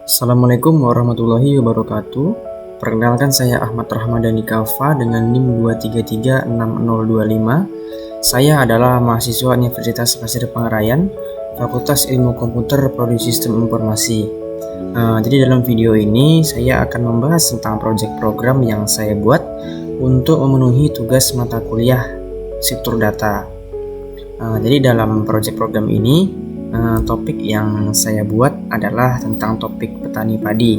Assalamualaikum warahmatullahi wabarakatuh. Perkenalkan, saya Ahmad Rahmadani Kafa dengan NIM 2336025. Saya adalah mahasiswa Universitas Pasir Pangarayan, Fakultas Ilmu Komputer Prodi Sistem Informasi. Jadi dalam video ini saya akan membahas tentang proyek program yang saya buat untuk memenuhi tugas mata kuliah Struktur Data. Jadi dalam proyek program ini topik yang saya buat adalah tentang topik petani padi.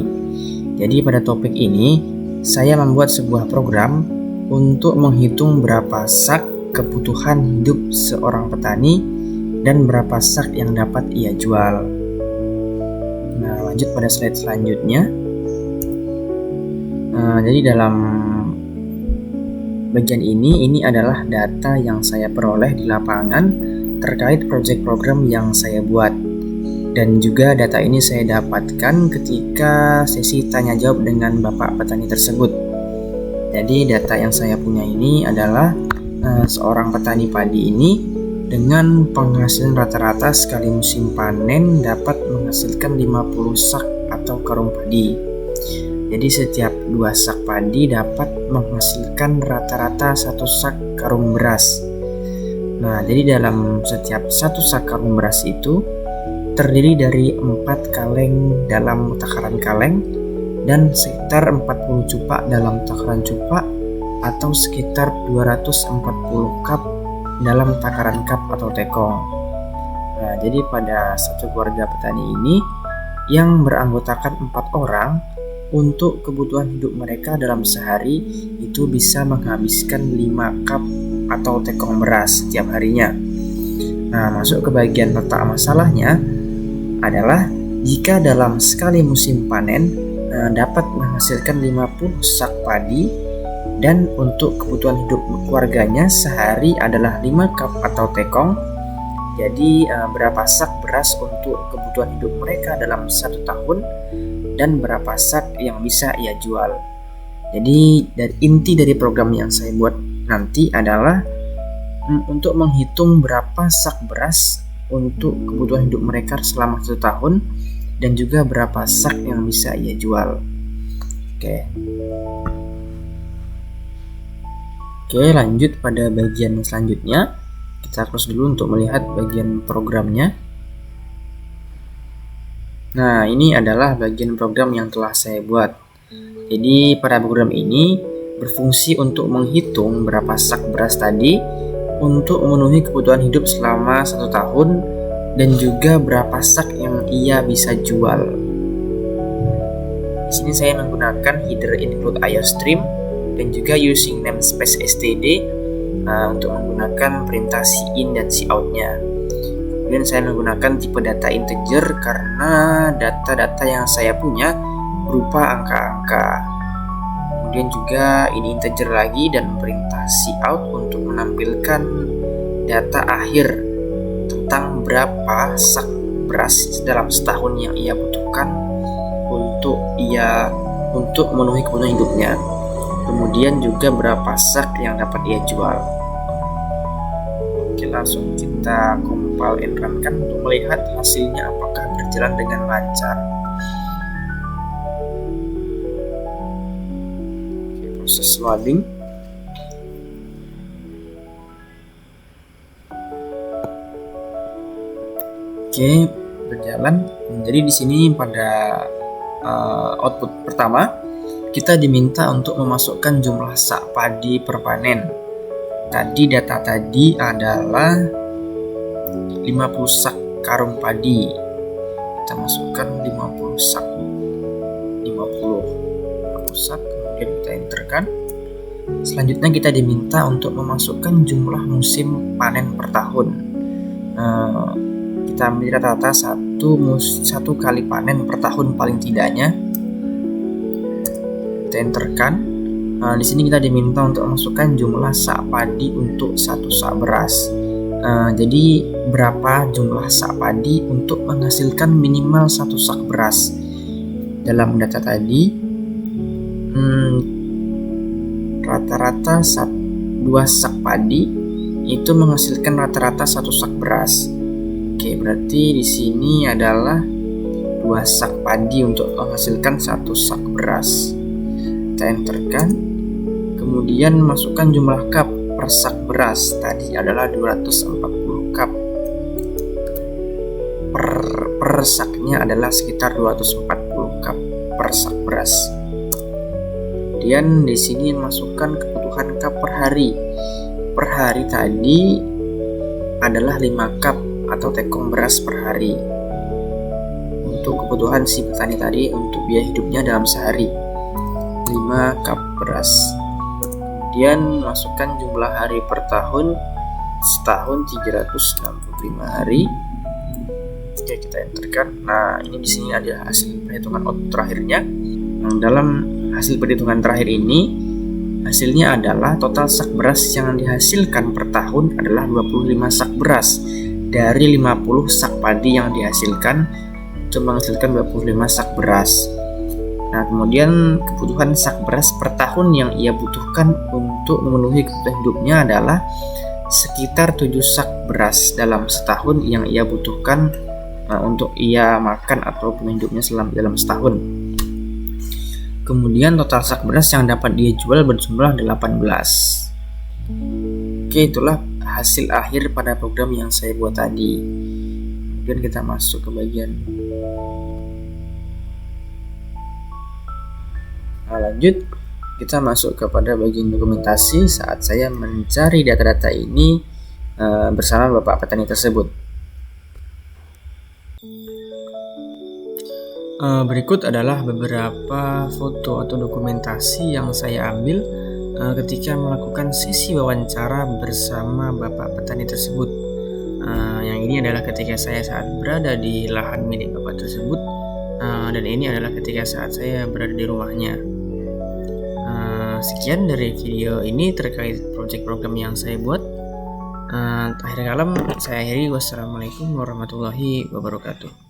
Jadi pada topik ini saya membuat sebuah program untuk menghitung berapa sak kebutuhan hidup seorang petani dan berapa sak yang dapat ia jual. Nah, lanjut pada slide selanjutnya. Jadi dalam bagian ini adalah data yang saya peroleh di lapangan terkait proyek program yang saya buat, dan juga data ini saya dapatkan ketika sesi tanya jawab dengan bapak petani tersebut. Jadi data yang saya punya ini adalah seorang petani padi ini dengan penghasilan rata-rata sekali musim panen dapat menghasilkan 50 sak atau karung padi. Jadi setiap 2 sak padi dapat menghasilkan rata-rata 1 sak karung beras. Nah, jadi dalam setiap 1 sak karung beras itu terdiri dari 4 kaleng dalam takaran kaleng dan sekitar 40 cupak dalam takaran cupak, atau sekitar 240 cup dalam takaran cup atau tekong. Nah, jadi pada satu keluarga petani ini yang beranggotakan 4 orang, untuk kebutuhan hidup mereka dalam sehari itu bisa menghabiskan 5 cup atau tekong beras setiap harinya. Nah, masuk ke bagian letak masalahnya adalah jika dalam sekali musim panen dapat menghasilkan 50 sak padi dan untuk kebutuhan hidup keluarganya sehari adalah 5 cup atau tekong. Jadi berapa sak beras untuk kebutuhan hidup mereka dalam 1 tahun dan berapa sak yang bisa ia jual. Jadi inti dari program yang saya buat nanti adalah untuk menghitung berapa sak beras untuk kebutuhan hidup mereka selama 1 tahun dan juga berapa sak yang bisa ia jual. Oke, lanjut pada bagian selanjutnya. Kita close dulu untuk melihat bagian programnya. Nah, ini adalah bagian program yang telah saya buat. Jadi pada program ini berfungsi untuk menghitung berapa sak beras tadi untuk memenuhi kebutuhan hidup selama 1 tahun dan juga berapa sak yang ia bisa jual. Di sini saya menggunakan header include IOStream dan juga using namespace std untuk menggunakan perintah cin dan cout-nya. Kemudian saya menggunakan tipe data integer karena data-data yang saya punya berupa angka-angka. Kemudian juga ini integer lagi dan perintah cout untuk menampilkan data akhir tentang berapa sak beras dalam setahun yang ia butuhkan untuk memenuhi kebutuhan hidupnya. Kemudian juga berapa sak yang dapat ia jual. Oke, langsung kita compile and run kan untuk melihat hasilnya apakah berjalan dengan lancar. Proses loading. Oke, berjalan. Jadi di sini pada output pertama kita diminta untuk memasukkan jumlah sak padi per panen. Tadi data tadi adalah 50 sak karung padi. Kita masukkan 50 sak. 50 sak, kemudian kita enterkan. Selanjutnya kita diminta untuk memasukkan jumlah musim panen per tahun. Kita ambil rata-rata satu kali panen per tahun paling tidaknya. Kita enterkan. Di sini kita diminta untuk memasukkan jumlah sak padi untuk 1 sak beras. Jadi berapa jumlah sak padi untuk menghasilkan minimal 1 sak beras? Dalam data tadi rata-rata 2 sak padi itu menghasilkan rata-rata 1 sak beras. Oke, berarti di sini adalah 2 2 sak padi untuk menghasilkan 1 sak beras. Kita enterkan, kemudian masukkan jumlah cup per sak beras, tadi adalah 240 cup. Per saknya adalah sekitar 240 cup per sak beras. Kemudian di sini masukkan kebutuhan cup per hari. Per hari tadi adalah 5 cup atau tekong beras per hari. Untuk kebutuhan si petani tadi untuk biaya hidupnya dalam sehari, 5 cup beras. Kemudian masukkan jumlah hari per tahun, setahun 365 hari. Oke, kita enterkan. Nah, ini di sini ada hasil perhitungan output terakhirnya. Nah, dalam hasil perhitungan terakhir ini, hasilnya adalah total sak beras yang dihasilkan per tahun adalah 25 sak beras. Dari 50 sak padi yang dihasilkan, cuma menghasilkan 25 sak beras. Nah, kemudian kebutuhan sak beras per tahun yang ia butuhkan untuk memenuhi kebutuhan hidupnya adalah sekitar 7 sak beras dalam setahun yang ia butuhkan untuk ia makan atau hidupnya dalam setahun. Kemudian total sak beras yang dapat dia jual berjumlah 18. Oke, itulah hasil akhir pada program yang saya buat tadi. Kemudian kita masuk ke bagian lanjut, kita masuk kepada bagian dokumentasi saat saya mencari data-data ini bersama Bapak petani tersebut. Berikut adalah beberapa foto atau dokumentasi yang saya ambil ketika melakukan sesi wawancara bersama Bapak petani tersebut. Yang ini adalah ketika saya saat berada di lahan milik Bapak tersebut, dan ini adalah ketika saat saya berada di rumahnya. Sekian dari video ini terkait project program yang saya buat. Akhir kalam saya akhiri. Wassalamualaikum warahmatullahi wabarakatuh.